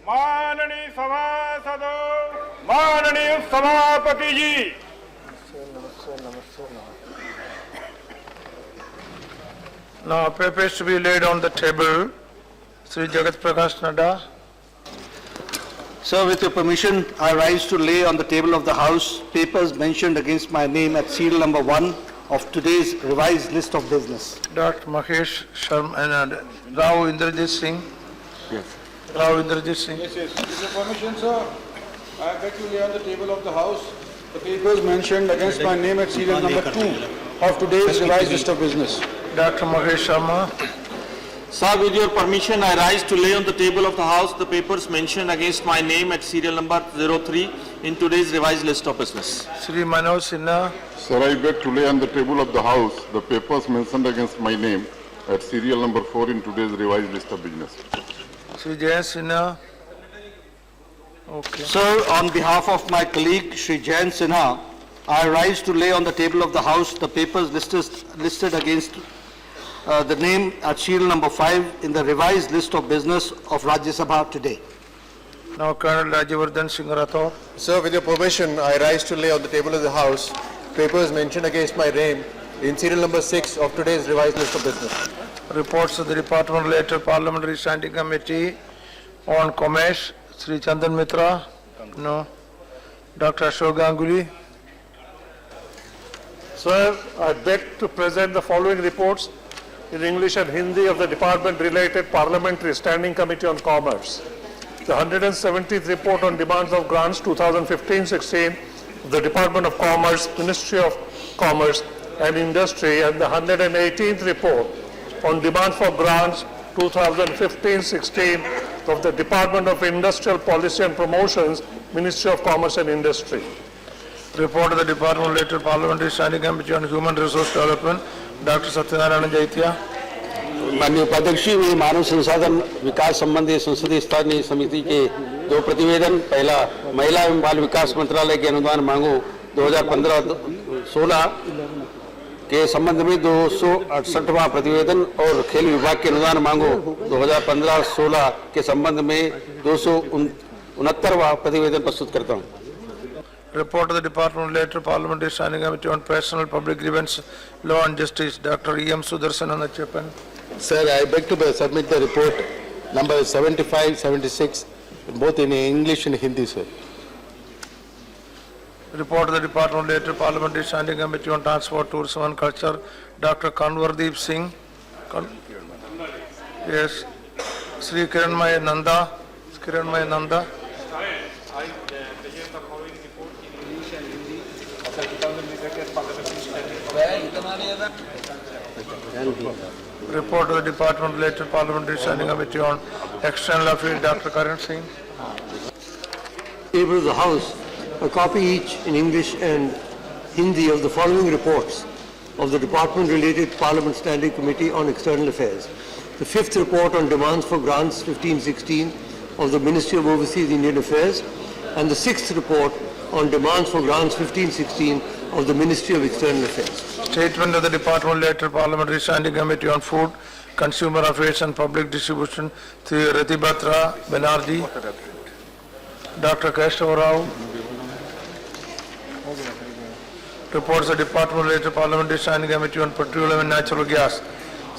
माननीय सभासदों, माननीय सभापति जी, now papers to be laid on the table. Sri Jagat Prakash Nadda. Sir, with your permission, I rise to lay on the table of the House papers mentioned against my name at serial number 1 of today's revised list of business. Dr. Mahesh Sharma and Rao Indrajit Singh. Yes. Rao Indrajit Singh. Yes. With your permission, sir, I beg to lay on the table of the House the papers mentioned against my name at serial number 2 of today's revised list of business. Dr. Mahesh Sharma. Sir, with your permission, I rise to lay on the table of the House the papers mentioned against my name at serial number 03 in today's revised list of business. Sri Manoj Sinha. Sir, I beg to lay on the table of the House the papers mentioned against my name at serial number 4 in today's revised list of business. Sri Jayant Sinha. Okay. Sir, on behalf of my colleague Shri Jain Sinha, I rise to lay on the table of the House the papers listed against the name at serial number 5 in the revised list of business of Rajya Sabha today. Now Colonel Rajyavardhan Singh Rathore. Sir, with your permission, I rise to lay on the table of the House papers mentioned against my name in serial number 6 of today's revised list of business. Reports of the Department Later Parliamentary Standing Committee on Commerce. Sri Chandan Mitra. No. Dr. Ashok Ganguly. Sir, I beg to present the following reports in English and Hindi of the Department-related Parliamentary Standing Committee on Commerce. The 170th report on demands of grants 2015-16 of the Department of Commerce, Ministry of Commerce and Industry, and the 118th report on demands for grants 2015-16 of the Department of Industrial Policy and Promotions, Ministry of Commerce and Industry. Report of the Department Later Parliamentary Standing Committee on Human Resource Development. Dr. Satyanarayana Jaitya. माननीय उपाध्यक्ष जी, मैं मानव संसाधन विकास संबंधी संसदीय स्थानीय समिति के दो प्रतिवेदन, पहला महिला एवं बाल विकास मंत्रालय के अनुदान मांगों 2015-16 के संबंध में 268वां प्रतिवेदन और खेल विभाग के अनुदान मांगों 2015-16 के संबंध में 269वां प्रतिवेदन प्रस्तुत करता हूं। Report of the Department Later Parliamentary Standing Committee on Personal Public Grievance, Law and Justice. Dr. E.M. Sudarshan Chapan. Sir, I beg to submit the report number 75-76 both in English and Hindi, sir. Report of the Department Later Parliamentary Standing Committee on Transport, Tourism and Culture. Dr. Kanwardeep Singh. Yes. Sri Kiranmaya Nanda. Kiranmaya Nanda. Report of the Department Related Parliamentary Standing Committee on External Affairs. Dr. Karan Singh. Table of the House, a copy each in English and Hindi of the following reports of the Department Related Parliament Standing Committee on External Affairs. The 5th report on demands for grants 15-16 of the Ministry of Overseas Indian Affairs, and the 6th report on demands for grants 15-16 of the Ministry of External Affairs. Statement of the Department Later Parliamentary Standing Committee on Food, Consumer Affairs and Public Distribution. Sri Ratibatra Banerjee. Dr. Keshava Rao. Reports of the Department Later Parliamentary Standing Committee on Petroleum and Natural Gas.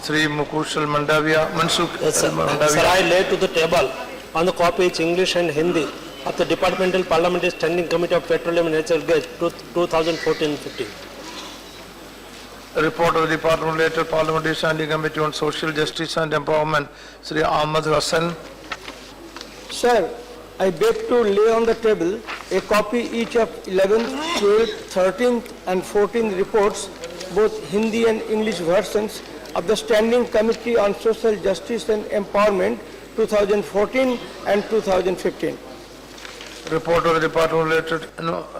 Sri Mukushal Mandavia. Mansukh Mandavia. Sir, I lay to the table on the copy each English and Hindi of the Departmental Parliamentary Standing Committee of Petroleum and Natural Gas 2014-15. Report of the Department Later Parliamentary Standing Committee on Social Justice and Empowerment. Sri Ahmad Hassan. Sir, I beg to lay on the table a copy each of 11th, 12th, 13th and 14th reports, both Hindi and English versions, of the Standing Committee on Social Justice and Empowerment 2014 and 2015. Report of the Department Related,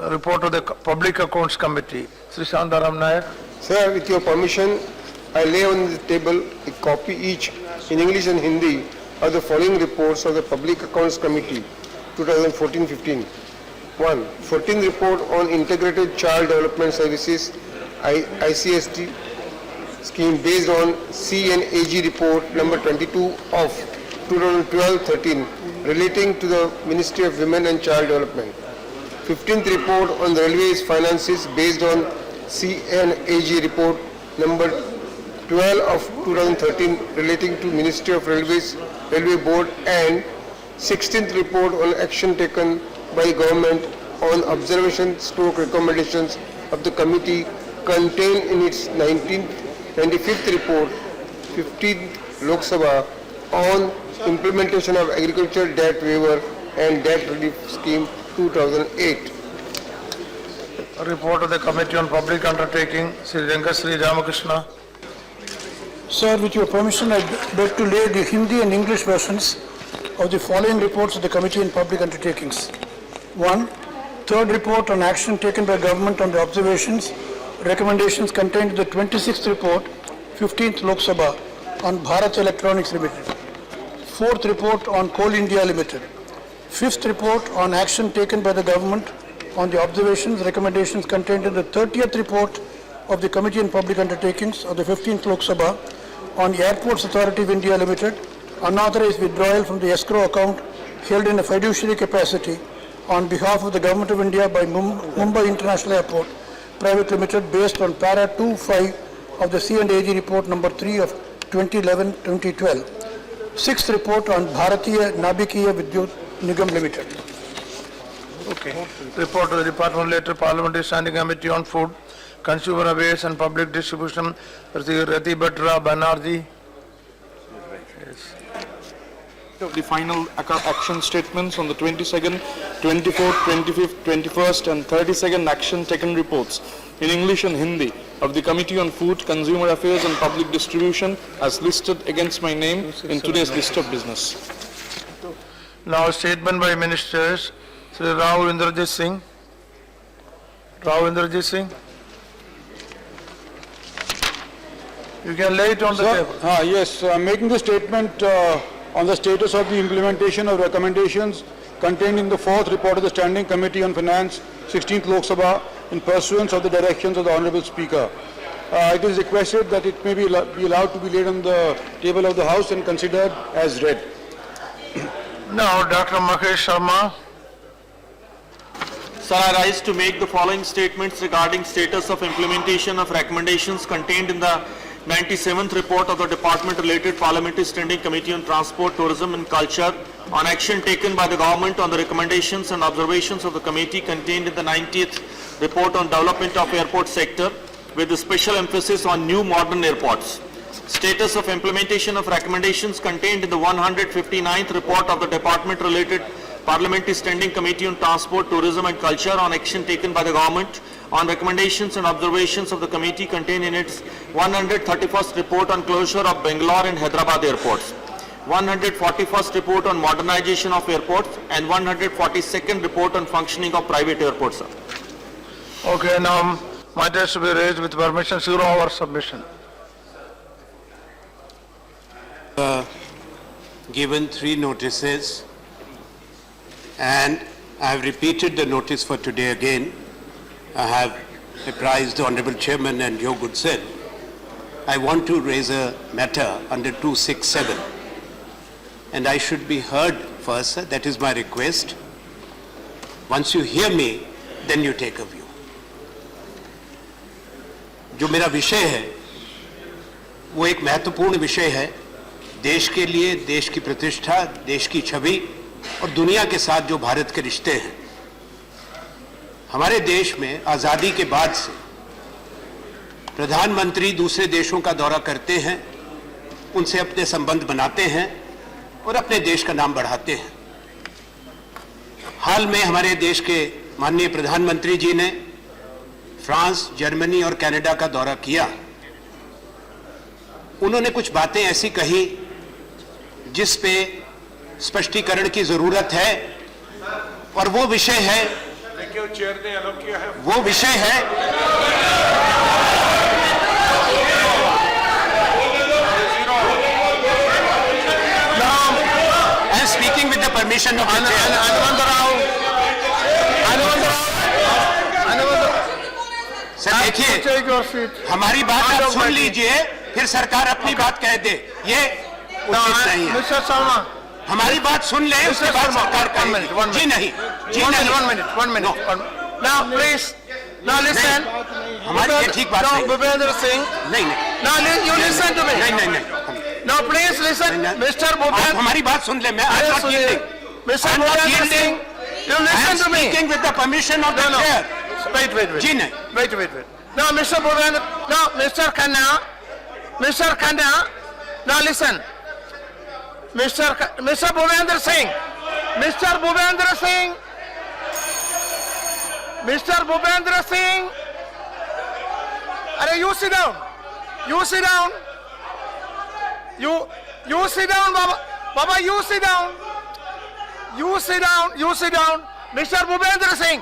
report of the Public Accounts Committee. Sri Shantaram Nayak. Sir, with your permission, I lay on the table a copy each in English and Hindi of the following reports of the Public Accounts Committee 2014-15. 1. 14th report on Integrated Child Development Services ICST scheme based on CNAG report number 22 of 2012-13 relating to the Ministry of Women and Child Development. 15th report on the railways finances based on CNAG report number 12 of 2013 relating to Ministry of Railways, Railway Board, and 16th report on action taken by government on observation/recommendations of the committee contained in its 95th report, 15th Lok Sabha, on implementation of agricultural debt waiver and debt relief scheme 2008. A report of the Committee on Public Undertaking, Sri Rangasri Ramakrishna. Sir, with your permission, I beg to lay the Hindi and English versions of the following reports of the Committee on Public Undertakings. 1. Third report on action taken by government on the observations, recommendations contained in the 26th report, 15th Lok Sabha, on Bharat Electronics Limited. Fourth report on Coal India Limited. Fifth report on action taken by the government on the observations, recommendations contained in the 30th report of the Committee on Public Undertakings of the 15th Lok Sabha on Airports Authority of India Limited, unauthorized withdrawal from the escrow account held in a fiduciary capacity on behalf of the Government of India by Mumbai International Airport Private Limited based on para 2.5 of the CNAG report number 3 of 2011-2012. Sixth report on Bharatiya Nabikiya Vidyut Nigam Limited. Okay. Report of the Department Letter Parliamentary Standing Committee on Food, Consumer Affairs and Public Distribution, Rati Batra Banerjee. Of the final action statements on the 22nd, 24th, 25th, 21st and 32nd action taken reports in English and Hindi of the Committee on Food, Consumer Affairs and Public Distribution as listed against my name in today's list of business. Now a statement by Ministers, Sri Rao Indrajit Singh. Rao Indrajit Singh. You can lay it on the table. Yes, I'm making the statement on the status of the implementation of recommendations contained in the fourth report of the Standing Committee on Finance, 16th Lok Sabha, in pursuance of the directions of the Honorable Speaker. It is requested that it may be allowed to be laid on the table of the House and considered as read. Now, Dr. Mahesh Sharma. Sir, I rise to make the following statements regarding status of implementation of recommendations contained in the 97th report of the Department-related Parliamentary Standing Committee on Transport, Tourism and Culture on action taken by the government on the recommendations and observations of the committee contained in the 90th report on development of airport sector with a special emphasis on new modern airports. Status of implementation of recommendations contained in the 159th report of the Department-related Parliamentary Standing Committee on Transport, Tourism and Culture on action taken by the government on recommendations and observations of the committee contained in its 131st report on closure of Bangalore and Hyderabad airports, 141st report on modernization of airports and 142nd report on functioning of private airports. Sir. Okay, now matters to be raised with permission 0 hour submission. Given 3 notices and I have repeated the notice for today again. I have apprised the Honorable Chairman and your good self. I want to raise a matter under 267 and I should be heard first, sir. That is my request. Once you hear me, then you take a view. जो मेरा विषय है वो एक महत्वपूर्ण विषय है देश के लिए, देश की प्रतिष्ठा, देश की छवि और दुनिया के साथ जो भारत के रिश्ते हैं। हमारे देश में आज़ादी के बाद से प्रधानमंत्री दूसरे देशों का दौरा करते हैं, उनसे अपने संबंध बनाते हैं और अपने देश का नाम बढ़ाते हैं। हाल में हमारे देश के माननीय प्रधानमंत्री जी ने फ्रांस, जर्मनी और कनाडा का दौरा किया। उन्होंने कुछ बातें ऐसी कही जिस पे स्पष्टीकरण की जरूरत है और वो विषय है I am speaking with the permission of sir. देखिए, हमारी बात आप सुन लीजिए, फिर सरकार अपनी बात कह दे, ये उचित नहीं है। Mr. Sharma. हमारी बात सुन ले, उसके बाद सरकार one करेगी। minute, one जी minute. नहीं, जी नहीं। One minute. Now, please, now listen. हमारी ये ठीक बात Now, नहीं। Bhupendra Singh. नहीं नहीं Now, you listen to me. नहीं। Now, please listen, Mr. आप Bhupendra. हमारी बात सुन ले, मैं I'm not yielding. Mr. I'm not Bhupendra yielding. Singh, you I am listen to me. speaking with the permission of the No. chair. Wait. जी नहीं। Wait. Now, Mr. Bhupendra, now, Mr. Khanna, now listen. Mr. Bhupendra Singh, Arey, you sit down. You sit down, Baba. Baba, you sit down. Mr. Bhupendra Singh,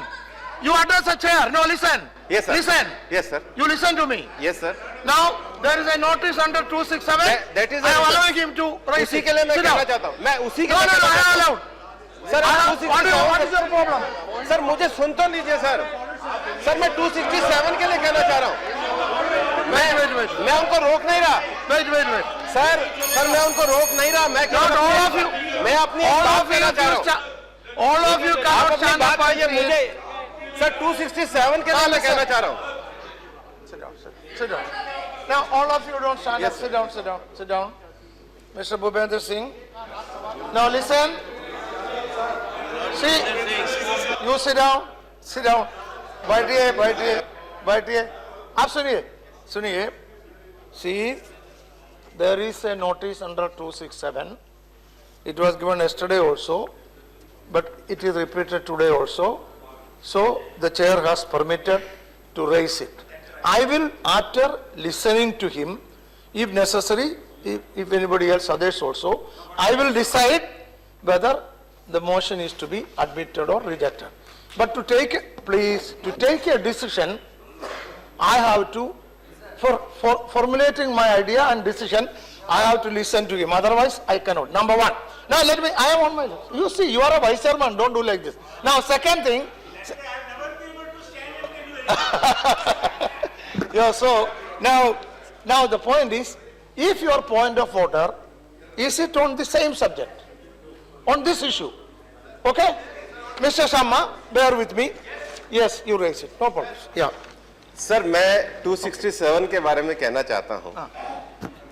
you address the chair. No, listen. Yes, sir. Listen. Yes, sir. You listen to me. Yes, sir. Now, there is a notice under 267. That is I am allowing him to raise उसी it. के लिए मैं Sit कहना down. चाहता हूँ, मैं उसी के No, लिए I am allowed. Sir What is your problem? Sir मुझे सुन तो लीजिए सर मैं 267 के लिए कहना चाह रहा हूँ Wait. मैं उनको रोक नहीं रहा Wait. सर मैं उनको रोक नहीं रहा मैं Not all of you. मैं अपनी All बात of कहना चाह रहा हूँ you. All of you आप cannot अपनी stand बात up कहिए and मुझे सर 267 के लिए मैं कहना चाह रहा हूँ Sit down. Now, all of you don't stand up. Sit down. Mr. Bhupendra Singh. Now, listen. See, you sit down. बैठिए. आप सुनिए. See, there is a notice under 267. It was given yesterday also, but it is repeated today also. So, the chair has permitted to raise it. I will, after listening to him, if necessary, if anybody else, others also, I will decide whether the motion is to be admitted or rejected. But to take a decision, I have to, for formulating my idea and decision, I have to listen to him. Otherwise, I cannot. Number one. Now, I am on my list. You see, you are a vice chairman. Don't do like this. Now, second thing. Yeah, so now the point is, if your point of order is it on the same subject, on this issue, okay? Mr. Sharma, bear with me. Yes, you raise it. No problem. Yeah. Sir मैं 267 के बारे में कहना चाहता हूं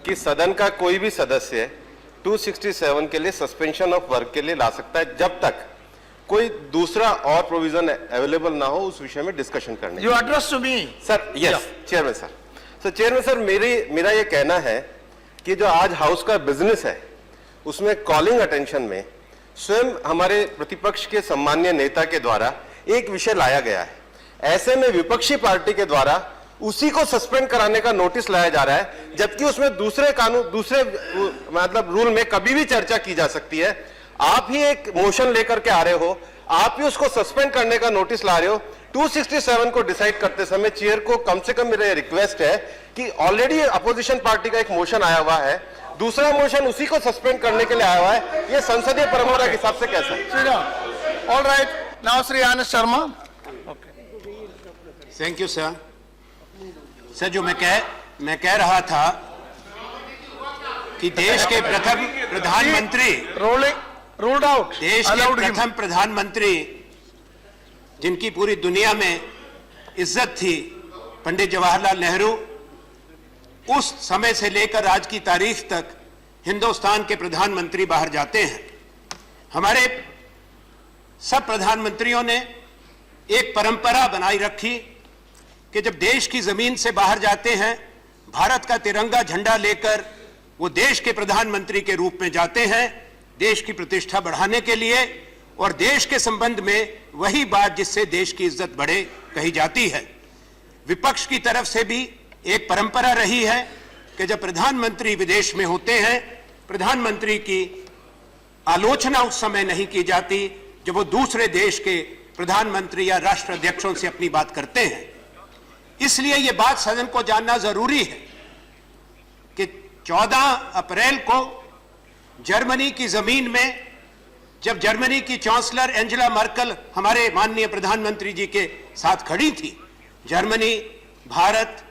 कि सदन का कोई भी सदस्य 267 के लिए सस्पेंशन ऑफ वर्क के लिए ला सकता है जब तक कोई दूसरा और प्रोविजन अवेलेबल ना हो उस विषय में डिस्कशन करने। You address to me. Sir yes chairman sir मेरा ये कहना है कि जो आज हाउस का बिजनेस है उसमें कॉलिंग अटेंशन में स्वयं हमारे प्रतिपक्ष के सम्मान्य नेता के द्वारा एक विषय लाया गया है। ऐसे में विपक्षी पार्टी के द्वारा उसी को सस्पेंड कराने का नोटिस लाया जा रहा है, जबकि उसमें दूसरे मतलब रूल में कभी भी चर्चा की जा सकती है। आप ही एक मोशन लेकर के आ रहे हो, आप ही उसको सस्पेंड करने का नोटिस ला रहे हो। 267 को डिसाइड करते समय चेयर को कम से कम मेरा रिक्वेस्ट है कि ऑलरेडी अपोजिशन पार्टी का एक मोशन आया हुआ है, दूसरा मोशन उसी को सस्पेंड करने के लिए आया हुआ है। ये संसदीय परंपरा के हिसाब से कैसा है? All right. Now, Sri Anand Sharma. Thank you sir. Sir जो मैं कह रहा था कि देश के प्रथम प्रधानमंत्री Ruled out. देश के प्रथम प्रधानमंत्री जिनकी पूरी दुनिया में इज्जत थी, पंडित जवाहरलाल नेहरू, उस समय से लेकर आज की तारीख तक हिंदुस्तान के प्रधानमंत्री बाहर जाते हैं। हमारे सब प्रधानमंत्रियों ने एक परंपरा बनाई रखी कि जब देश की जमीन से बाहर जाते हैं, भारत का तिरंगा झंडा लेकर वो देश के प्रधानमंत्री के रूप में जाते हैं, देश की प्रतिष्ठा बढ़ाने के लिए और देश के संबंध में वही बात जिससे देश की इज्जत बढ़े कही जाती है। विपक्ष की तरफ से भी एक परंपरा रही है कि जब प्रधानमंत्री विदेश में होते हैं, प्रधानमंत्री की आलोचना उस समय नहीं की जाती जब वो दूसरे देश के प्रधानमंत्री या राष्ट्राध्यक्षों से अपनी बात करते हैं। इसलिए ये बात सदन को जानना जरूरी है कि 14 अप्रैल को जर्मनी की जमीन में जब जर्मनी की चांसलर एंजेला मर्केल हमारे माननीय प्रधानमंत्री जी के साथ खड़ी थी, जर्मनी, भारत,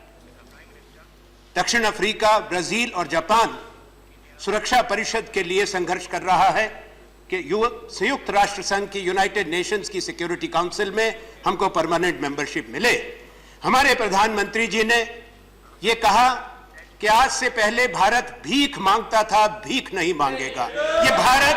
दक्षिण अफ्रीका, ब्राजील और जापान सुरक्षा परिषद के लिए संघर्ष कर रहा है। कि संयुक्त राष्ट्र संघ की यूनाइटेड नेशंस की सिक्योरिटी काउंसिल में हमको परमानेंट मेंबरशिप मिले। हमारे प्रधानमंत्री जी ने ये कहा कि आज से पहले भारत भीख मांगता था, भीख नहीं मांगेगा। ये भारत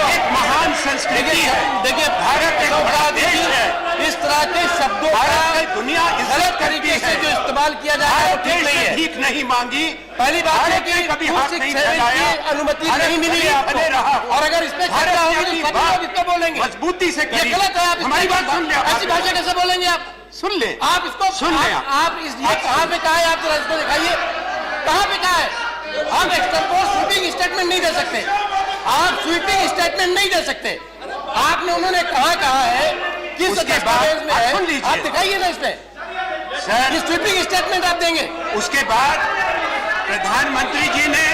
एक महान संस्कृति है। देखिए, भारत एक बड़ा देश है। इस तरह के शब्दों का दुनिया गलत तरीके से जो इस्तेमाल किया जा रहा है ठीक नहीं है। भीख नहीं मांगी। पहली बात है कि कभी हाथ नहीं चलाया, अनुमति नहीं मिली है आपको। और अगर इसमें चर्चा होगी तो सब लोग इसको बोलेंगे मजबूती से। ये गलत है। आप हमारी बात सुन ले। ऐसी भाषा कैसे बोलेंगे आप? सुन ले, आप इसको सुन ले। आप ये कहाँ पे कहा है? आप जरा इसको दिखाइए, कहाँ पे कहा है? आप एक्सटेम्पोर स्वीपिंग स्टेटमेंट नहीं दे सकते। आप स्वीपिंग स्टेटमेंट नहीं दे सकते। आपने उन्होंने कहा है किस दस्तावेज में है? आप दिखाइए ना इसमें सर, ये स्वीपिंग स्टेटमेंट आप देंगे। उसके बाद प्रधानमंत्री जी ने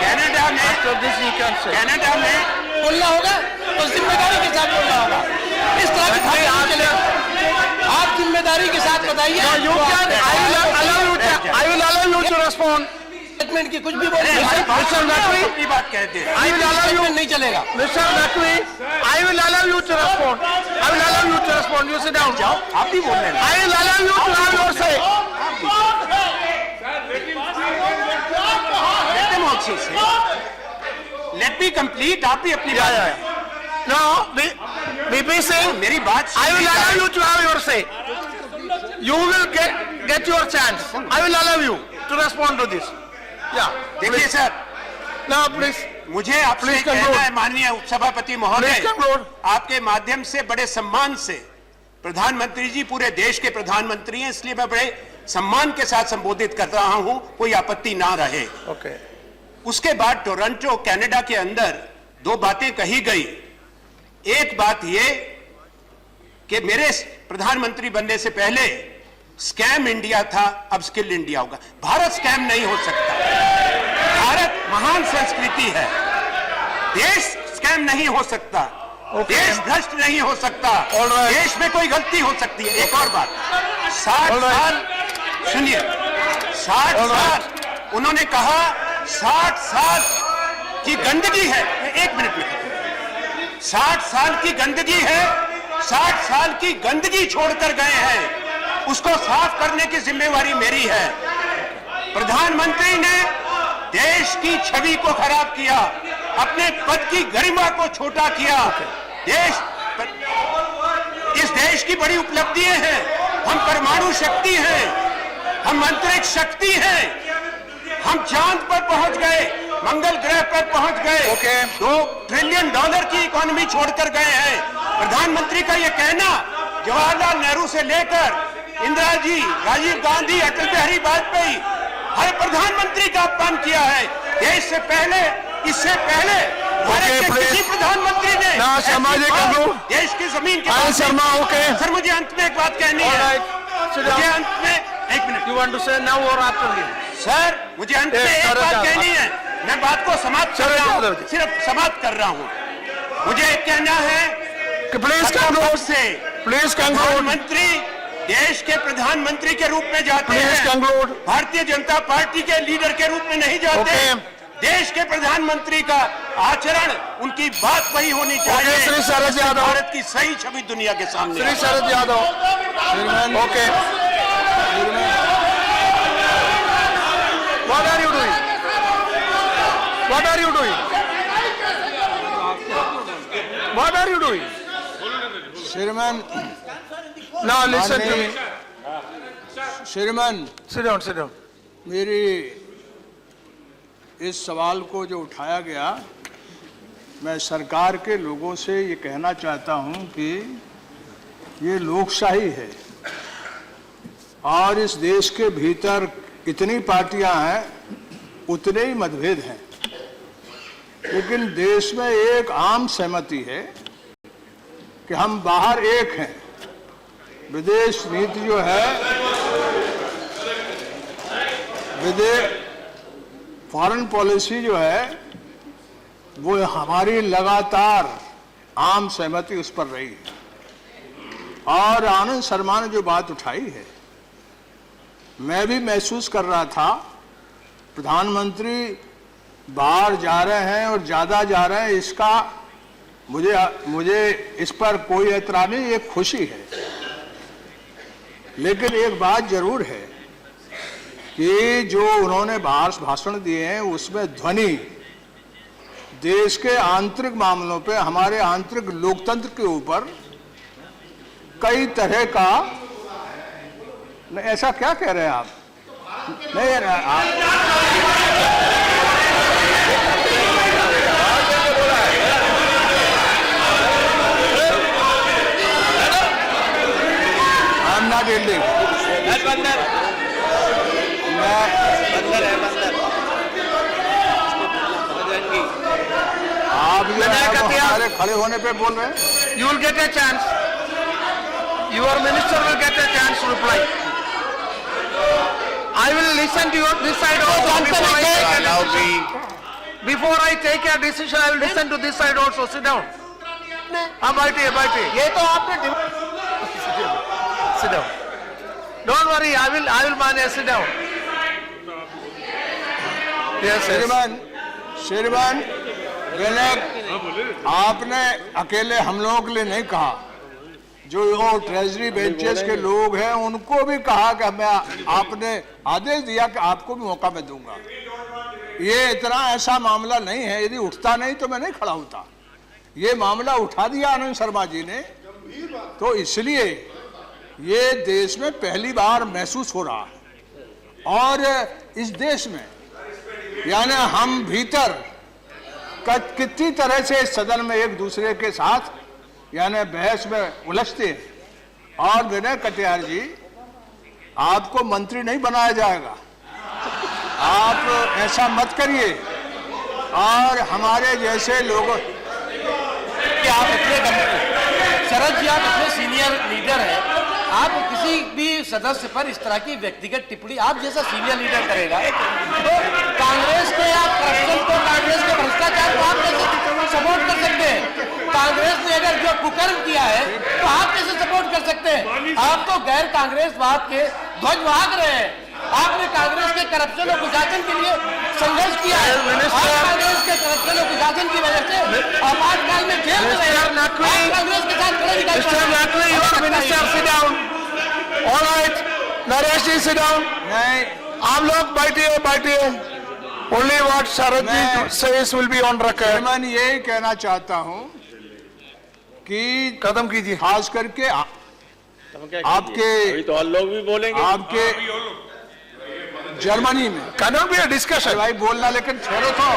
कनाडा में बोलना होगा तो जिम्मेदारी के साथ बोलना होगा। इस तरह की भाषा नहीं चलेगी। आप जिम्मेदारी के साथ बताइए। स्टेटमेंट की कुछ भी बोलिए, अपनी बात कहते हैं। नहीं चलेगा। I will allow you to respond. I will allow you to respond. You sit down. आप भी बोल रहे हैं। I will allow you to have your say. Let them also say. Let me complete. आप भी अपनी बात। No, VP Singh, मेरी बात। I will allow you to have your say. You will get your chance. I will allow you to respond to this. Yeah. देखिए sir, Now please. मुझे आपसे कहना है माननीय उपसभापति महोदय, आपके माध्यम से बड़े सम्मान से, प्रधानमंत्री जी पूरे देश के प्रधानमंत्री हैं, इसलिए मैं बड़े सम्मान के साथ संबोधित कर रहा हूं, कोई आपत्ति ना रहे। Okay. उसके बाद टोरंटो कनाडा के अंदर दो बातें कही गई। एक बात ये कि मेरे प्रधानमंत्री बनने से पहले स्कैम इंडिया था, अब स्किल इंडिया होगा। भारत स्कैम नहीं हो सकता। भारत महान संस्कृति है। देश स्कैम नहीं हो सकता। देश भ्रष्ट नहीं हो सकता। देश में कोई गलती हो सकती है। एक और बात, 60 साल सुनिए, 60 साल उन्होंने कहा 60 साल की गंदगी है। एक मिनट में, 60 साल की गंदगी है। 60 साल की गंदगी छोड़कर गए हैं, उसको साफ करने की जिम्मेवारी मेरी है। प्रधानमंत्री ने देश की छवि को खराब किया, अपने पद की गरिमा को छोटा किया। इस देश की बड़ी उपलब्धियां हैं। हम परमाणु शक्ति हैं, हम अंतरिक्ष शक्ति हैं, हम चांद पर पहुंच गए, मंगल ग्रह पर पहुंच गए। $2 ट्रिलियन की इकोनॉमी छोड़कर गए हैं। प्रधानमंत्री का यह कहना, जवाहरलाल नेहरू से लेकर इंदिरा जी, राजीव गांधी, अटल बिहारी वाजपेयी, हर प्रधानमंत्री का अपमान किया है। देश से पहले, इससे पहले भारत के किसी प्रधानमंत्री ने देश की जमीन के सर, मुझे अंत में एक बात कहनी है। मुझे अंत में एक minute. You want to say now or after me? Sir, मुझे अंत में एक बात कहनी है। मैं बात को समाप्त कर रहा हूँ, सिर्फ समाप्त कर रहा हूँ। मुझे कहना है कि प्रधानमंत्री देश के प्रधानमंत्री के रूप में जाते हैं, भारतीय जनता पार्टी के लीडर के रूप में नहीं जाते। देश के प्रधानमंत्री का आचरण, उनकी बात वही होनी चाहिए। श्री शरद यादव, भारत की सही छवि दुनिया के सामने। Shri Sharad Yadav, okay. What are you doing? What are you doing? What are you doing? श्रीमान, Now listen to me. श्रीमान, Sit down, sit down. मेरी इस सवाल को जो उठाया गया, मैं सरकार के लोगों से ये कहना चाहता हूं कि ये लोकशाही है और इस देश के भीतर इतनी पार्टियां हैं, उतने ही मतभेद हैं, लेकिन देश में एक आम सहमति है कि हम बाहर एक हैं। विदेश नीति जो है, फॉरेन पॉलिसी जो है, वो हमारी लगातार आम सहमति उस पर रही है। और आनंद शर्मा ने जो बात उठाई है, मैं भी महसूस कर रहा था, प्रधानमंत्री बाहर जा रहे हैं और ज्यादा जा रहे हैं, इसका मुझे इस पर कोई एतराज नहीं, ये खुशी है। लेकिन एक बात जरूर है कि जो उन्होंने बाहर भाषण दिए हैं उसमें ध्वनि देश के आंतरिक मामलों पे, हमारे आंतरिक लोकतंत्र के ऊपर कई तरह का, ऐसा क्या कह रहे हैं आप? नहीं I'm not yielding. आप जो है हमारे खड़े होने पे बोल रहे हैं। You will get a chance. Your minister will get a chance to reply. I will listen to you this side also before I take a decision. I will listen to this side also. Sit down. हाँ बैठिए बैठिए। ये तो आपने sit down. Don't worry. I will manage. Sit down. Yes, श्रीमान आपने अकेले हम लोगों के लिए नहीं कहा, जो ट्रेजरी बेंचेस के लोग हैं उनको भी कहा कि मैं, आपने आदेश दिया कि आपको भी मौका मैं दूंगा। ये इतना ऐसा मामला नहीं है, यदि उठता नहीं तो मैं नहीं खड़ा होता। ये मामला उठा दिया आनंद शर्मा जी ने, तो इसलिए ये देश में पहली बार महसूस हो रहा है। और इस देश में यानी हम भीतर कितनी तरह से सदन में एक दूसरे के साथ यानी बहस में उलझते हैं। और विनय कटियार जी, आपको मंत्री नहीं बनाया जाएगा, आप ऐसा मत करिए। और हमारे जैसे लोगों आप शरद जी, आप इतने सीनियर लीडर हैं, आप किसी भी सदस्य पर इस तरह की व्यक्तिगत टिप्पणी आप जैसा सीनियर लीडर करेगा तो कांग्रेस के या करप्शन को, कांग्रेस के भ्रष्टाचार को आप कैसे सपोर्ट कर सकते हैं? कांग्रेस ने अगर जो कुकर्म किया है तो आप कैसे सपोर्ट कर सकते हैं? आप तो गैर कांग्रेसवाद के ध्वजवाहक रहे हैं। आपने कांग्रेस के करप्शन और कुशासन के लिए संघर्ष किया है। कांग्रेस के करप्शन और कुशासन की वजह से आपातकाल में जेल में रहे। कांग्रेस के साथ खड़े दिखाई नरेश जी sit down. नहीं, आप लोग बैठिए। Only what Sharad ji says will be on record. मैं यही कहना चाहता हूं कि कदम कीजिए। खास करके आपके तो और लोग भी बोलेंगे। आपके जर्मनी में Cannot be a discussion. भाई बोलना, लेकिन ठहरो तो।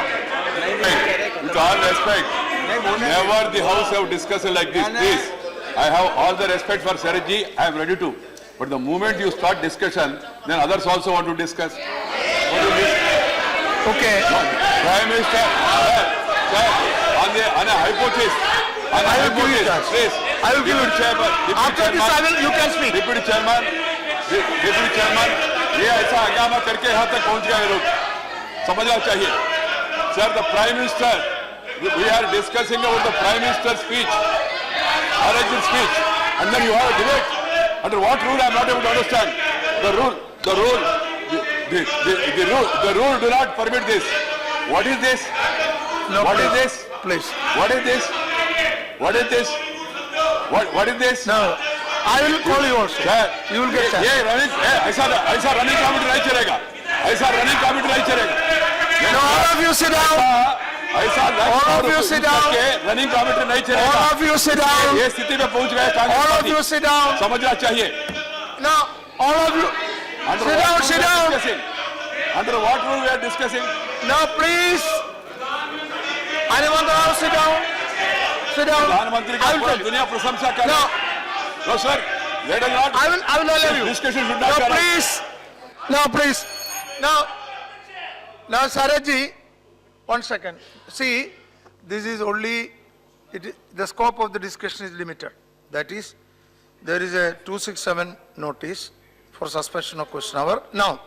With all respect, never the house have discussed like this. Please, I have all the respect for Sharad ji. I am ready to. But the moment you start discussion, then others also want to discuss. Okay. Prime Minister, sir, on a hypothesis, please. I will give you chairman. After this, you can speak. Deputy chairman, ये ऐसा हंगामा करके यहाँ तक पहुँच गए लोग, समझना चाहिए। Sir, the Prime Minister, we are discussing about the Prime Minister's speech, arranged speech, and then you have a debate. Under what rule? I am not able to understand. The rule do not permit this. What is this? No, what please. is this? Please. What is this? What is this? What is this? No. I will call you also. Sir, You will get chance. ये ऐसा running committee नहीं चलेगा, ऐसा running committee नहीं चलेगा। No, all of you sit down. ऐसा All of you sit down. Running committee नहीं चलेगा। All of you sit down. ये स्थिति में पहुंच गए Congress All of party. you sit down. समझना चाहिए। No, all of you. Under Sit what down, rule sit we are down. discussing? Under what rule we are discussing? No, please. Anyone else sit down? Sit down. प्रधानमंत्री का I will पूरा tell you. दुनिया प्रशंसा कर No, रहा है। No, sir. Let us not. I will allow you. Discussion should No, not be. please. No, please. Now, Sharad ji, 1 second. See, this is only, the scope of the discussion is limited. That is, there is a 267 notice for suspension of question hour. Now,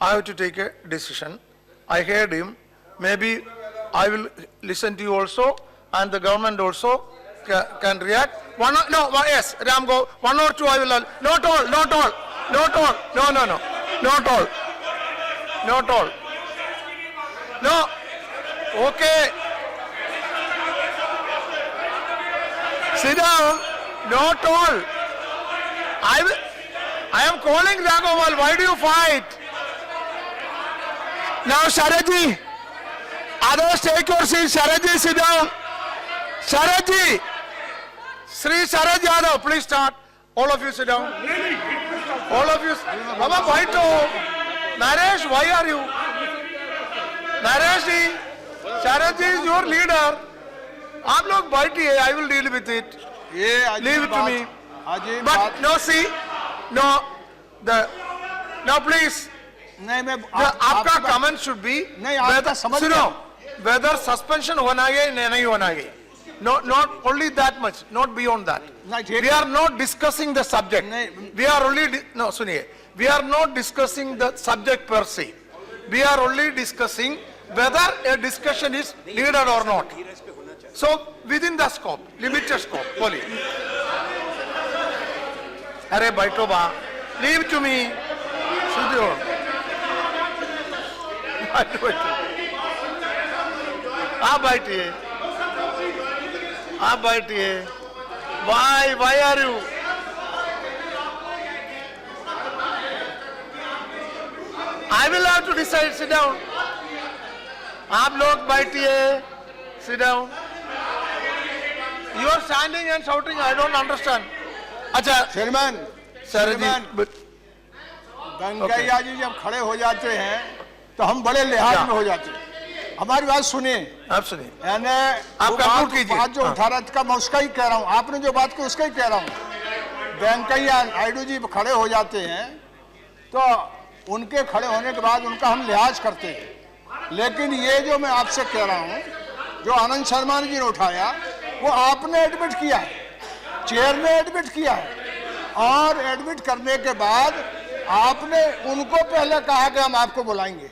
I have to take a decision. I heard him. Maybe I will listen to you also, and the government also can react. Yes, Ram, go. 1 or 2 I will, not all. No, not all. Not all. No. Okay. Sit down. Not all. I am calling Raghaval. Why do you fight? Now, Sharadji. Others take your seat. Sharadji, sit down. Sharadji. Sri Sharad Yadav, please start. All of you sit down. All of you. Baba, why to? Naresh, why are you? Naresh ji, Sharad ji is your leader. आप लोग बैठिए, I will deal with it. Leave it to me. But no, see, no, please. नहीं मैं आपका comment should be नहीं आपका समझ सुनो, whether suspension होना है या नहीं होना है. Not only that much, not beyond that. We are not discussing the subject. We are only no, suniye. We are not discussing the subject per se. We are only discussing whether a discussion is needed or not. So within the scope, limited scope, only. Arey baito ba, leave to me. Sudhir. आप बैठिए. आप बैठिए. Why are you? I will have to decide. Sit down. आप लोग बैठिए. Sit down. You are standing and shouting. I don't understand. अच्छा. Chairman Venkaiah जी जब खड़े हो जाते हैं तो हम बड़े लिहाज में हो जाते हैं. हमारी बात सुनिए. आप सुनिए. यानी आप कंक्लूड कीजिए. बात जो उठा रहा था मैं उसका ही कह रहा हूँ. आपने जो बात की उसका ही कह रहा हूँ. वेंकैया नायडू जी खड़े हो जाते हैं तो उनके खड़े होने के बाद उनका हम लिहाज करते हैं. लेकिन ये जो मैं आपसे कह रहा हूँ जो आनंद शर्मा जी ने उठाया वो आपने एडमिट किया है, चेयर ने एडमिट किया है. और एडमिट करने के बाद आपने उनको पहले कहा कि हम आपको बुलाएंगे.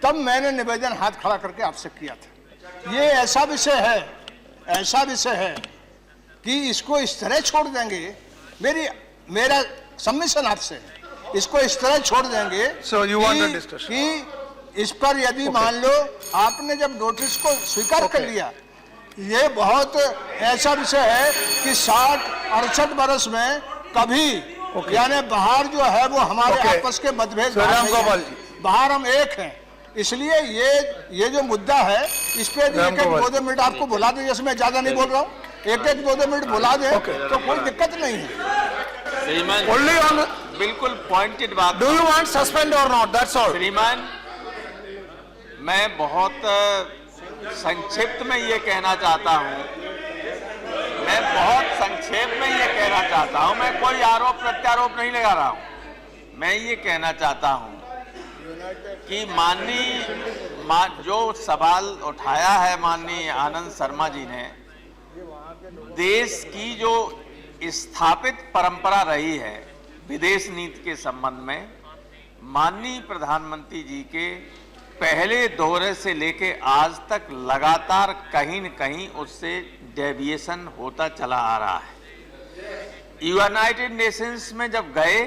तब मैंने निवेदन हाथ खड़ा करके आपसे किया था. ये ऐसा विषय है कि इसको इस तरह छोड़ देंगे. मेरा सबमिशन आपसे इसको इस तरह छोड़ देंगे. So you want a discussion? कि इस पर यदि मान लो आपने जब नोटिस को स्वीकार कर लिया, ये बहुत ऐसा विषय है कि 60-68 बरस में कभी यानी बाहर जो है वो हमारे आपस के मतभेद बाहर हम एक हैं. इसलिए ये जो मुद्दा है इस पे एक 2 मिनट आपको बुला दें. जैसे मैं ज्यादा नहीं बोल रहा हूँ, एक 2 मिनट बुला दें तो कोई दिक्कत नहीं है. Only on बिल्कुल पॉइंटेड बात. Do you want suspend or not? That's all. श्रीमान, मैं बहुत संक्षिप्त में ये कहना चाहता हूँ. मैं कोई आरोप प्रत्यारोप नहीं लगा रहा हूँ. मैं ये कहना चाहता हूँ कि जो सवाल उठाया है माननीय आनंद शर्मा जी ने, देश की जो स्थापित परंपरा रही है विदेश नीति के संबंध में, माननीय प्रधानमंत्री जी के पहले दौरे से लेके आज तक लगातार कहीं न कहीं उससे डेविएशन होता चला आ रहा है. यूनाइटेड नेशंस में जब गए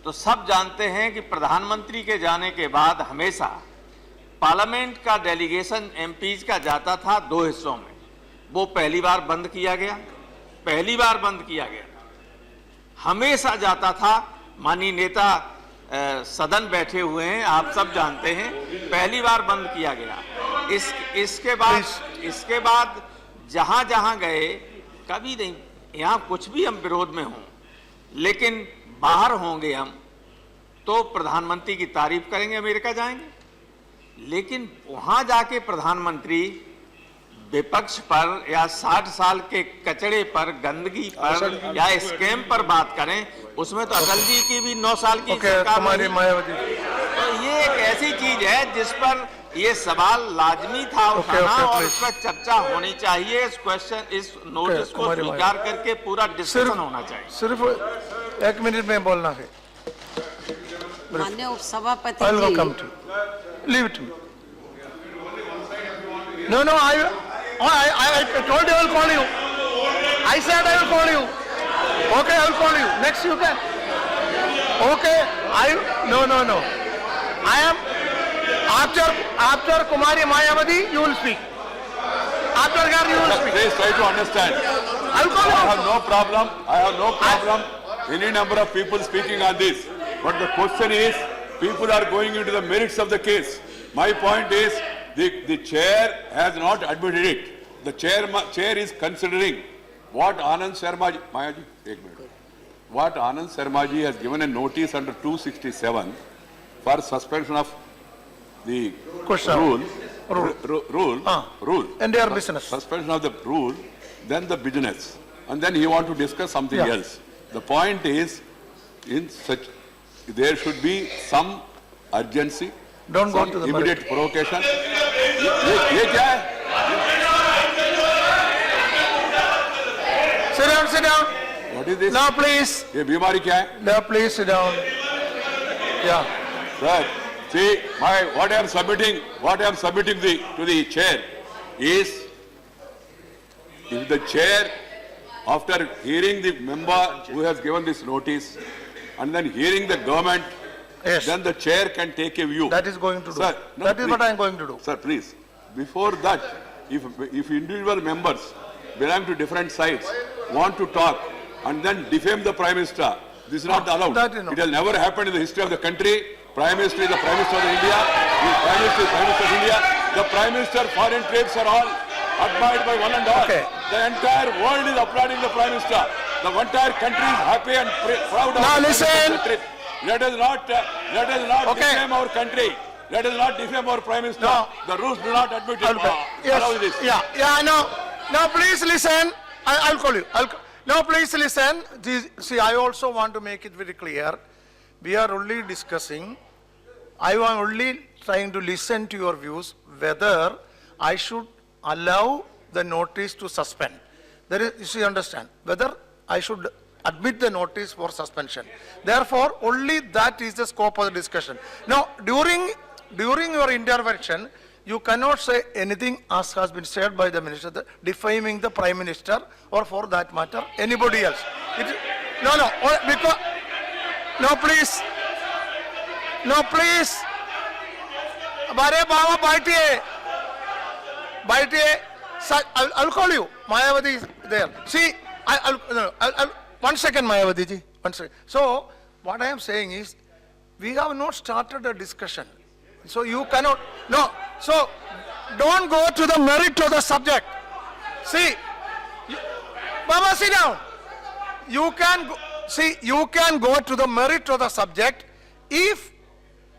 तो सब जानते हैं कि प्रधानमंत्री के जाने के बाद हमेशा पार्लियामेंट का डेलीगेशन एमपीज का जाता था 2 हिस्सों में. वो पहली बार बंद किया गया. हमेशा जाता था. माननीय नेता सदन बैठे हुए हैं, आप सब जानते हैं, पहली बार बंद किया गया. इसके बाद जहां गए कभी नहीं. यहाँ कुछ भी हम विरोध में हों, लेकिन बाहर होंगे हम तो प्रधानमंत्री की तारीफ करेंगे, अमेरिका जाएंगे. लेकिन वहां जाके प्रधानमंत्री विपक्ष पर या 60 साल के कचड़े पर, गंदगी पर या स्कैम पर बात करें, उसमें तो अटल जी की भी 9 साल की सरकार रही. तो ये एक ऐसी चीज है जिस पर ये सवाल लाजमी था उठाना और इस पर चर्चा होनी चाहिए. इस नोटिस को स्वीकार करके पूरा डिस्कशन होना चाहिए. सिर्फ 1 मिनट में बोलना है. माननीय उपसभापति I will come to you. Leave it to me. No, I told you I will call you. I said I will call you. Okay, I will call you. Next you can. Okay, no. After Kumari Mayawati, you will speak. After her, you will speak. Please try to understand. I'll call you. I have no problem. Any number of people speaking on this. But the question is, people are going into the merits of the case. My point is, the chair has not admitted it. The chair is considering what Anand Sharma ji has given a notice under 267 for suspension of the rule. And their business. Suspension of the rule, then the business. And then he want to discuss something else. The point is, there should be some urgency. Don't go to the immediate provocation. Sit down. What is this? Now, please. ये बीमारी क्या है? Now, please sit down. Yeah. Sir, see, what I am submitting to the chair is, if the chair, after hearing the member who has given this notice, and then hearing the government, then the chair can take a view. That is going to do. Sir, no, that is please. what I am going to do. Sir, please. Before that, if individual members belong to different sides, want to talk and then defame the Prime Minister, this is not allowed. That you know. It has never happened in the history of the country. Prime Minister is the Prime Minister of India. The Prime Minister is Prime Minister of India. The Prime Minister, foreign trades are all admired by one and all. Okay. The entire world is applauding the Prime Minister. The entire country is happy and proud of Now the listen. Prime Minister's trip. Let us not defame our country. Let us not defame our Prime Minister. No. The rules do not admit it. Allow this. Yeah, no. Now, please listen. I'll call you. Now, please listen. See, I also want to make it very clear. We are only discussing, I am only trying to listen to your views, whether I should allow the notice to suspend. There is, you see, understand, whether I should admit the notice for suspension. Therefore, only that is the scope of the discussion. Now, during your intervention, you cannot say anything as has been said by the minister, defaming the Prime Minister, or for that matter, anybody else. No, please. Bare Baba, baitiye. I'll call you. Mayawati is there. See, I'll 1 second, Mayawati ji. 1 second. So, what I am saying is, we have not started a discussion. So, you cannot, no. So, don't go to the merit of the subject. See, Baba, sit down. You can go to the merit of the subject if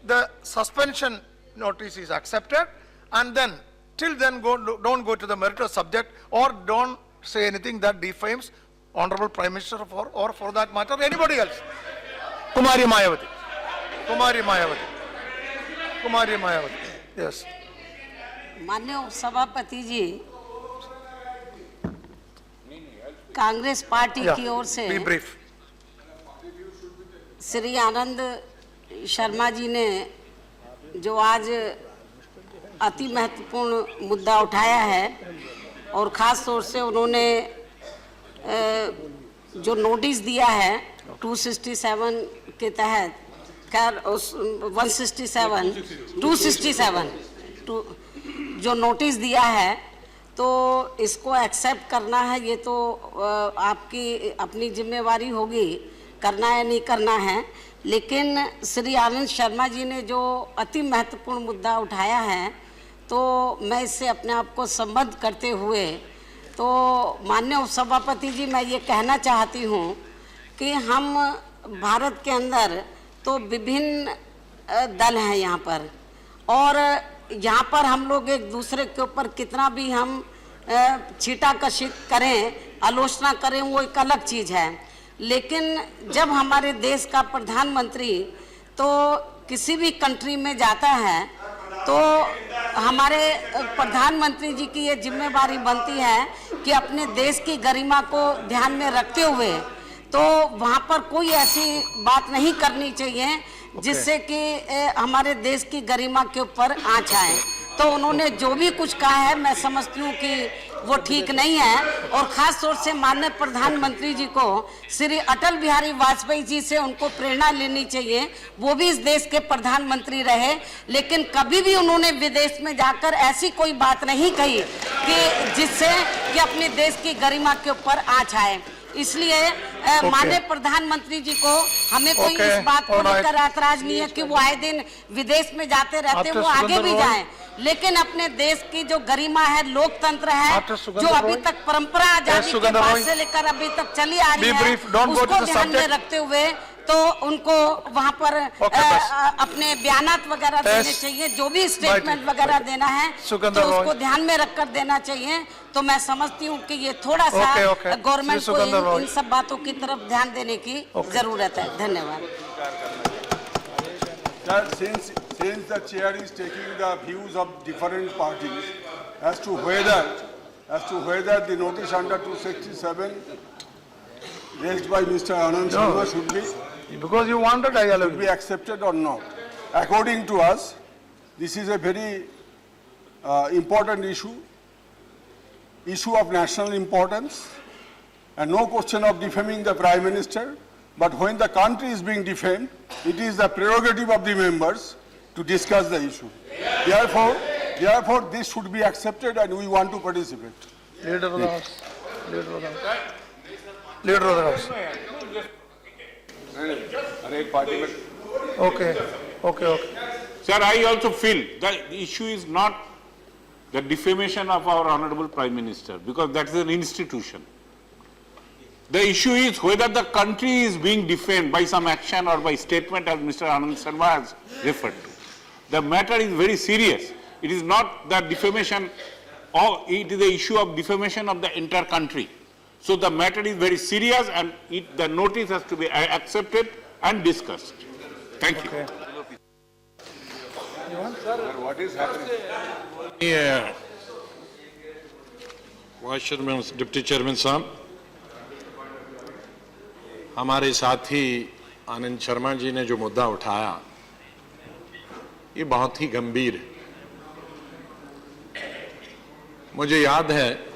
the suspension notice is accepted, and then till then don't go to the merit of the subject, or don't say anything that defames Honorable Prime Minister or for that matter anybody else. Kumari Mayawati. Yes. माननीय उपसभापति जी, Congress party की ओर से Be brief. Shri Anand Sharma ji ने जो आज अति महत्वपूर्ण मुद्दा उठाया है, और ख़ास तौर से उन्होंने जो नोटिस दिया है 267 के तहत, खैर 267 जो नोटिस दिया है, तो इसको एक्सेप्ट करना है, ये तो आपकी अपनी जिम्मेवारी होगी, करना है नहीं करना है। लेकिन श्री आनंद शर्मा जी ने जो अति महत्वपूर्ण मुद्दा उठाया है, तो मैं इससे अपने आप को संबद्ध करते हुए, तो माननीय उपसभापति जी, मैं ये कहना चाहती हूँ कि हम भारत के अंदर तो विभिन्न दल हैं यहाँ पर, और यहाँ पर हम लोग एक दूसरे के ऊपर कितना भी हम छीटाकशी करें, आलोचना करें, वो एक अलग चीज़ है। लेकिन जब हमारे देश का प्रधानमंत्री तो किसी भी कंट्री में जाता है, तो हमारे प्रधानमंत्री जी की ये जिम्मेवारी बनती है कि अपने देश की गरिमा को ध्यान में रखते हुए, तो वहाँ पर कोई ऐसी बात नहीं करनी चाहिए जिससे कि हमारे देश की गरिमा के ऊपर आँच आए। तो उन्होंने जो भी कुछ कहा है मैं समझती हूँ कि वो ठीक नहीं है। और खास तौर से माननीय प्रधानमंत्री जी को श्री अटल बिहारी वाजपेयी जी से उनको प्रेरणा लेनी चाहिए। वो भी इस देश के प्रधानमंत्री रहे, लेकिन कभी भी उन्होंने विदेश में जाकर ऐसी कोई बात नहीं कही कि जिससे कि अपने देश की गरिमा के ऊपर आँच आए। इसलिए माननीय प्रधानमंत्री जी को हमें कोई इस बात को लेकर ऐतराज नहीं है कि वो आए दिन विदेश में जाते रहते, वो आगे भी जाएं, लेकिन अपने देश की जो गरिमा है, लोकतंत्र है, जो अभी तक परंपरा आजादी के बाद से लेकर अभी तक चली आ रही है, उसको ध्यान में रखते हुए तो उनको वहाँ पर अपने बयानात वगैरह देने चाहिए। जो भी स्टेटमेंट वगैरह देना है तो उसको ध्यान में रखकर देना चाहिए। तो मैं समझती हूँ कि ये थोड़ा सा गवर्नमेंट को इन सब बातों की तरफ ध्यान देने की जरूरत है। धन्यवाद। Since the chair is taking the views of different parties as to whether the notice under 267 raised by Mr. Anand Sharma should be because you wanted should be accepted or not. According to us, this is a very important issue of national importance, and no question of defaming the Prime Minister. But when the country is being defamed, it is the prerogative of the members to discuss the issue. Therefore, this should be accepted, and we want to participate. Leader of the House. Leader of the House. Okay. Sir, I also feel that the issue is not the defamation of our Honorable Prime Minister, because that is an institution. The issue is whether the country is being defamed by some action or by statement, as Mr. Anand Sharma has referred to. The matter is very serious. It is not the defamation, or it is the issue of defamation of the entire country. So the matter is very serious, and the notice has to be accepted and discussed. Thank you. What is happening? Vice chairman, deputy chairman साहब, हमारे साथी आनंद शर्मा जी ने जो मुद्दा उठाया ये बहुत ही गंभीर है। मुझे याद है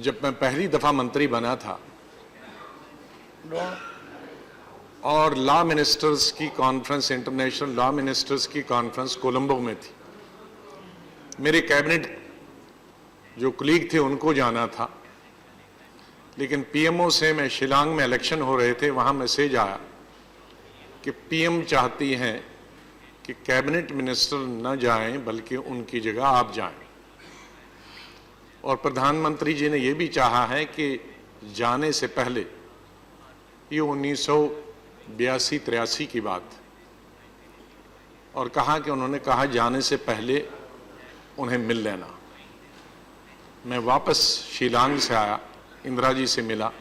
जब मैं पहली दफा मंत्री बना था और लॉ मिनिस्टर्स की कॉन्फ्रेंस, इंटरनेशनल लॉ मिनिस्टर्स की कॉन्फ्रेंस कोलंबो में थी। मेरे कैबिनेट जो कुलीग थे उनको जाना था, लेकिन पीएमओ से मैं शिलांग में इलेक्शन हो रहे थे, वहां मैसेज आया कि पीएम चाहती हैं कि कैबिनेट मिनिस्टर न जाएं बल्कि उनकी जगह आप जाएं, और प्रधानमंत्री जी ने यह भी चाहा है कि जाने से पहले, ये 1982-83 की बात, और कहा कि उन्होंने कहा जाने से पहले उन्हें मिल लेना। मैं वापस शिलांग से आया, इंदिरा जी से मिला,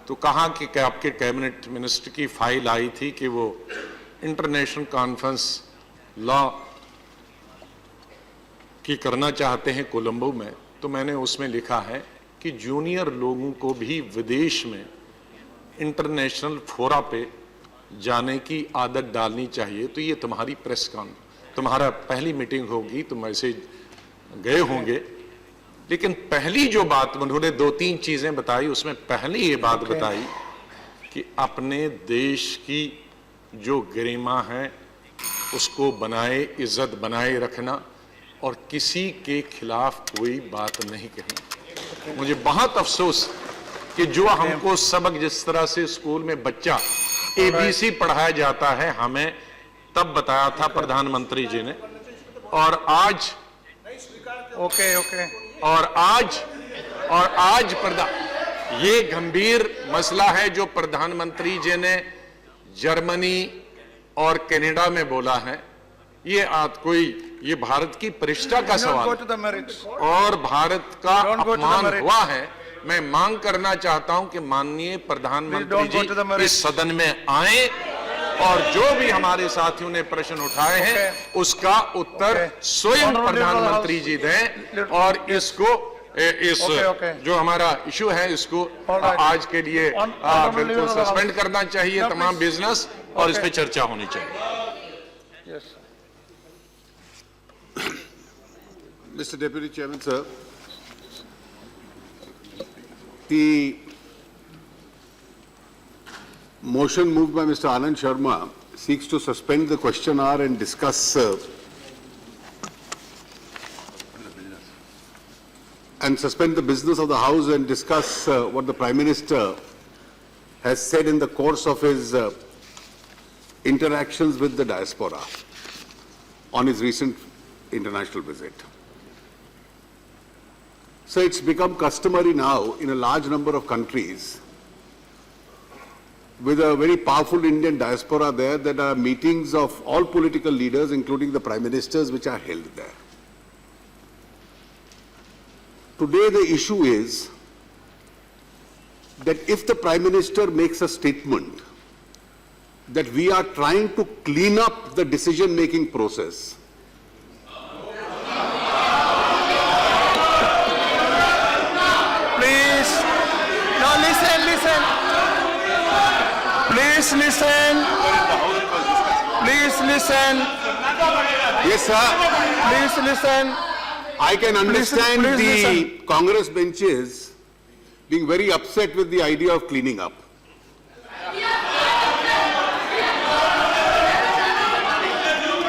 तो कहा कि आपके कैबिनेट मिनिस्टर की फाइल आई थी कि वो इंटरनेशनल कॉन्फ्रेंस लॉ की करना चाहते हैं कोलंबो में। तो मैंने उसमें लिखा है कि जूनियर लोगों को भी विदेश में इंटरनेशनल फोरा पे जाने की आदत डालनी चाहिए। तो ये तुम्हारी प्रेस कॉन्फ्रेंस, तुम्हारा पहली मीटिंग होगी, तुम ऐसे गए होंगे, लेकिन पहली जो बात उन्होंने 2-3 चीजें बताई, उसमें पहली ये बात बताई कि अपने देश की जो गरिमा है उसको बनाए, इज्जत बनाए रखना, और किसी के खिलाफ कोई बात नहीं कही। मुझे बहुत अफसोस कि जो हमको सबक जिस तरह से स्कूल में बच्चा ABC पढ़ाया जाता है, हमें तब बताया था प्रधानमंत्री जी ने, और आज ये गंभीर मसला है जो प्रधानमंत्री जी ने जर्मनी और कनाडा में बोला है। ये भारत की प्रतिष्ठा का सवाल और भारत का अपमान हुआ है। मैं मांग करना चाहता हूं कि माननीय प्रधानमंत्री जी इस सदन में आए और जो भी हमारे साथियों ने प्रश्न उठाए हैं उसका उत्तर स्वयं प्रधानमंत्री जी दें, और इसको जो हमारा इशू है इसको आज के लिए बिल्कुल सस्पेंड करना चाहिए तमाम बिजनेस, और इस पे चर्चा होनी चाहिए। Yes. Mr. Deputy Chairman, sir, the motion moved by Mr. Anand Sharma seeks to suspend the question hour and discuss suspend the business of the House and discuss what the Prime Minister has said in the course of his interactions with the diaspora on his recent international visit. So it's become customary now in a large number of countries with a very powerful Indian diaspora there that are meetings of all political leaders, including the Prime Ministers, which are held there. Today the issue is that if the Prime Minister makes a statement that we are trying to clean up the decision-making process, Please, no, listen. Please listen. Please listen. yes sir, Please listen. I can understand please the listen. Congress benches being very upset with the idea of cleaning up.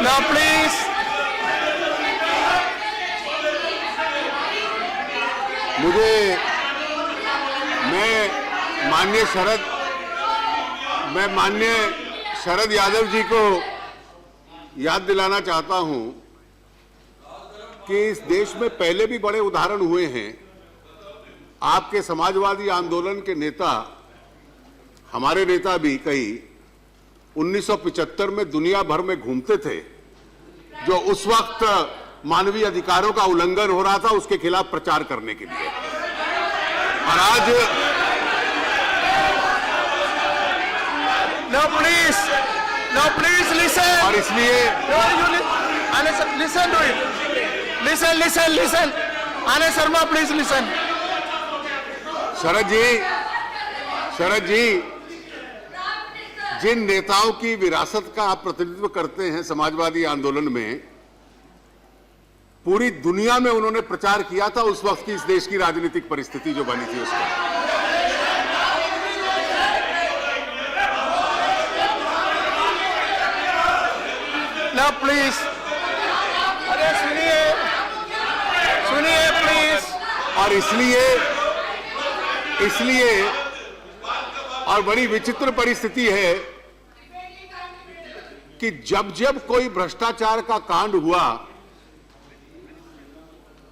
Now, please. मैं माननीय शरद यादव जी को याद दिलाना चाहता हूं कि इस देश में पहले भी बड़े उदाहरण हुए हैं। आपके समाजवादी आंदोलन के नेता, हमारे नेता भी कई 1975 में दुनिया भर में घूमते थे, जो उस वक्त मानवीय अधिकारों का उल्लंघन हो रहा था उसके खिलाफ प्रचार करने के लिए। और आज No, please. No, please listen. और इसलिए No, listen to it. Listen. Anand Sharma, please listen. शरद जी, जिन नेताओं की विरासत का आप प्रतिनिधित्व करते हैं समाजवादी आंदोलन में, पूरी दुनिया में उन्होंने प्रचार किया था उस वक्त की इस देश की राजनीतिक परिस्थिति जो बनी थी उसका। Now, please. अरे सुनिए प्लीज। और इसलिए और बड़ी विचित्र परिस्थिति है कि जब कोई भ्रष्टाचार का कांड हुआ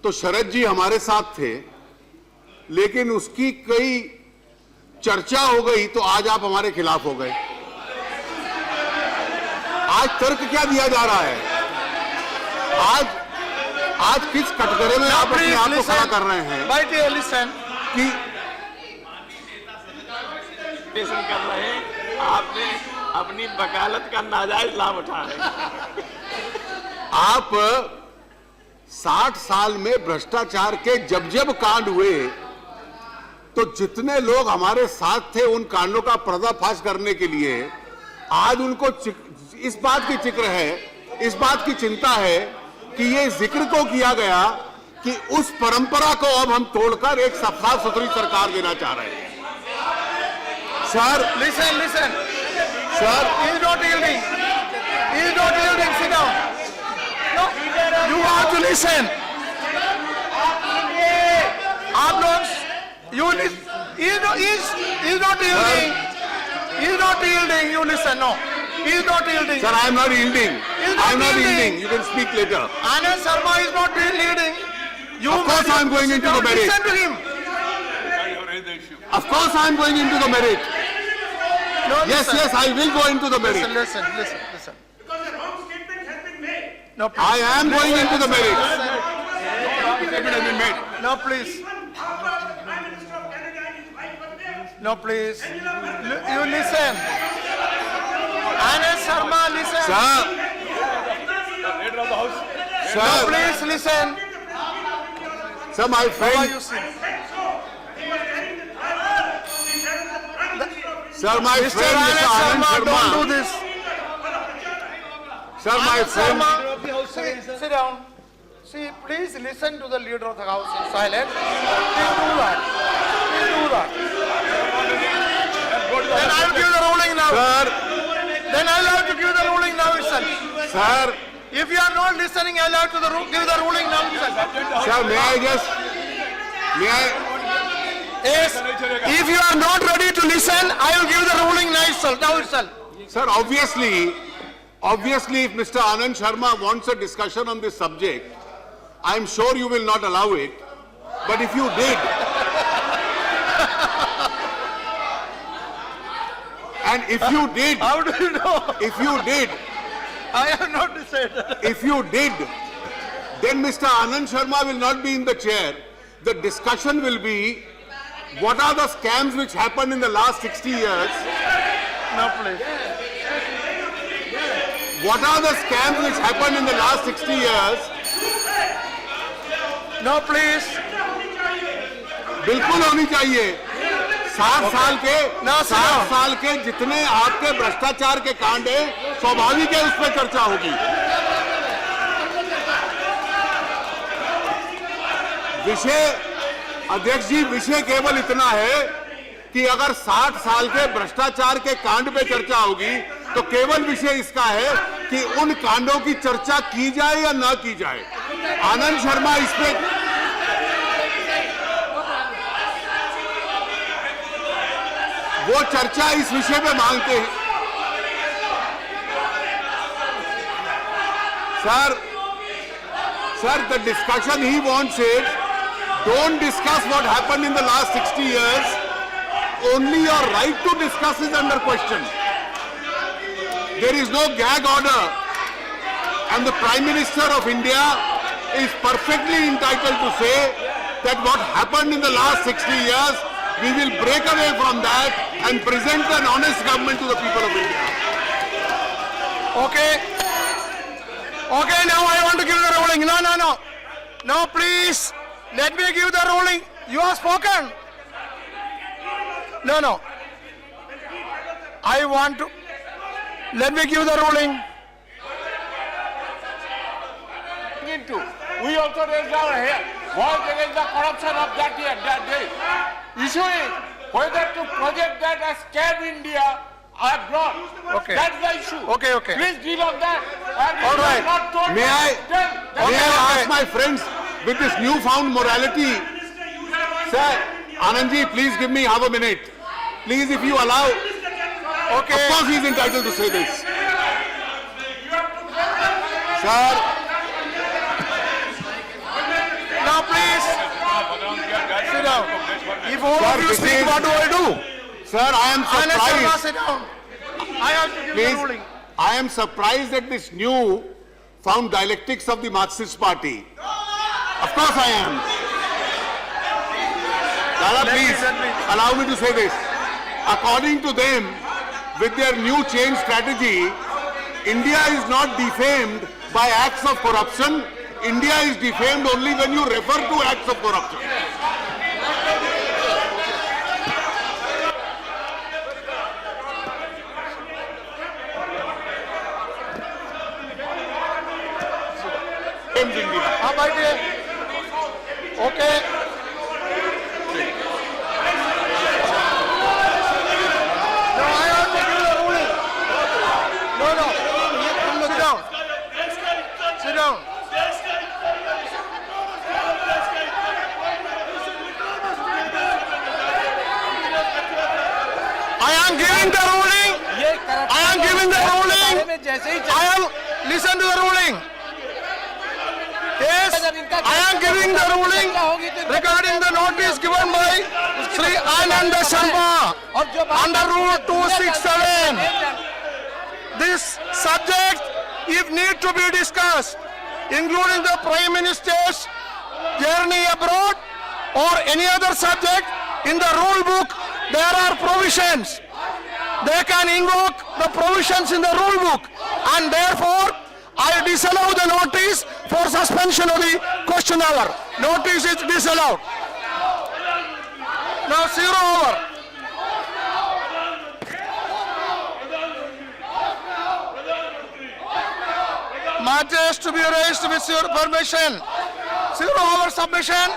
तो शरद जी हमारे साथ थे, लेकिन उसकी कई चर्चा हो गई तो आज आप हमारे खिलाफ हो गए। आज तर्क क्या दिया जा रहा है? आज किस कटघरे में आप अपने आप को खड़ा कर रहे हैं कि कर रहे हैं, आपने अपनी वकालत का नाजायज लाभ उठा रहे हैं। आप 60 साल में भ्रष्टाचार के जब कांड हुए तो जितने लोग हमारे साथ थे उन कांडों का पर्दाफाश करने के लिए आज उनको इस बात की जिक्र है, इस बात की चिंता है कि ये जिक्र तो किया गया कि उस परंपरा को अब हम तोड़कर एक साफ सुथरी सरकार देना चाह रहे हैं। Sir, listen. Sir, he is not yielding. Sit down. No, you have to listen. आप लोग, he is not yielding. He is not yielding. You listen. No, he is not yielding. Sir, I am not yielding. I am not yielding. You can speak later. Anand Sharma is not yielding. Of course, I am going into the merit. Listen to him. Of course, I am going into the merit. No, Yes, I will go into the merit. Listen. No, please. I am going into the merit. No, please. No, please. You listen. Anand Sharma, listen. Sir, No, please listen. sir, my How are friend, you sing? Sir, my Mr. friend, Mr. Anand Anand Sharma, don't Sharma. do this. Sir, my friend. Sit down. See, please listen to the leader of the house in silence. Please do that. Please do that. Then I'll give the ruling now. Sir, Then I'll have to give the ruling now itself. sir, If you are not listening, I'll have to give the ruling now itself. sir, may I just, may I, Yes. If you are not ready to listen, I will give the ruling now itself. sir, obviously, if Mr. Anand Sharma wants a discussion on this subject, I'm sure you will not allow it. But if you did, and if you did, How do you know? if you did, I have not decided. if you did, then Mr. Anand Sharma will not be in the chair. The discussion will be, what are the scams which happened in the last 60 years? No, please. What are the scams which happened in the last 60 years? No, please. बिल्कुल होनी चाहिए। 60 साल के जितने आपके भ्रष्टाचार के कांड है, स्वाभाविक है उस पर चर्चा होगी। विषय, अध्यक्ष जी, विषय केवल इतना है कि अगर 60 साल के भ्रष्टाचार के कांड पे चर्चा होगी, तो केवल विषय इसका है कि उन कांडों की चर्चा की जाए या ना की जाए। आनंद शर्मा इस पे वो चर्चा इस विषय पे मांगते हैं। Sir, the discussion he wants is, don't discuss what happened in the last 60 years. Only your right to discuss is under question. There is no gag order, and the Prime Minister of India is perfectly entitled to say that what happened in the last 60 years, we will break away from that and present an honest government to the people of India. Okay. Okay, now I want to give the ruling. No. No, please. Let me give the ruling. You have spoken. No. I want to. Let me give the ruling. We also raised our voice against the corruption of that day. Issue is whether to project that as scam India abroad. Okay. That's the issue. Okay. Please deal on that. And All we right. are not told May I Okay. ask my friends with this newfound morality, sir, Anandji, please give me half a minute. Please, if you allow. Okay. Of course, he is entitled to say this. Sir, Now, please. Sit down. If all Sir, of you this speak, is- what do I do? sir, I am Anand Sharma, surprised. sit down. I have to give the Please, ruling. I am surprised at this new found dialectics of the Marxist Party. Of course I am. Dada, please, allow me to say this. According to them, with their new change strategy, India is not defamed by acts of corruption. India is defamed only when you refer to acts of corruption. Defames India. हाँ बैठिए. Okay. No, I have to give the ruling. No. Sit down. Sit down. I am giving the ruling. I am giving the ruling. I am listen to the ruling. Yes, I am giving the ruling regarding the notice given by Sri Anand Sharma under Rule 267. This subject, if need to be discussed, including the Prime Minister's journey abroad or any other subject, in the rule book there are provisions. They can invoke the provisions in the rule book, and therefore I disallow the notice for suspension of the question hour. Notice is disallowed. Now 0 over. matters to be raised with your permission. 0 hour submission.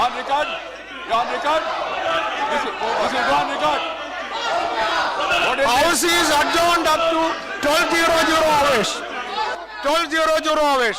On record? You're on record? This will go on record. House is adjourned up to 12:00 hours. 12:00 hours.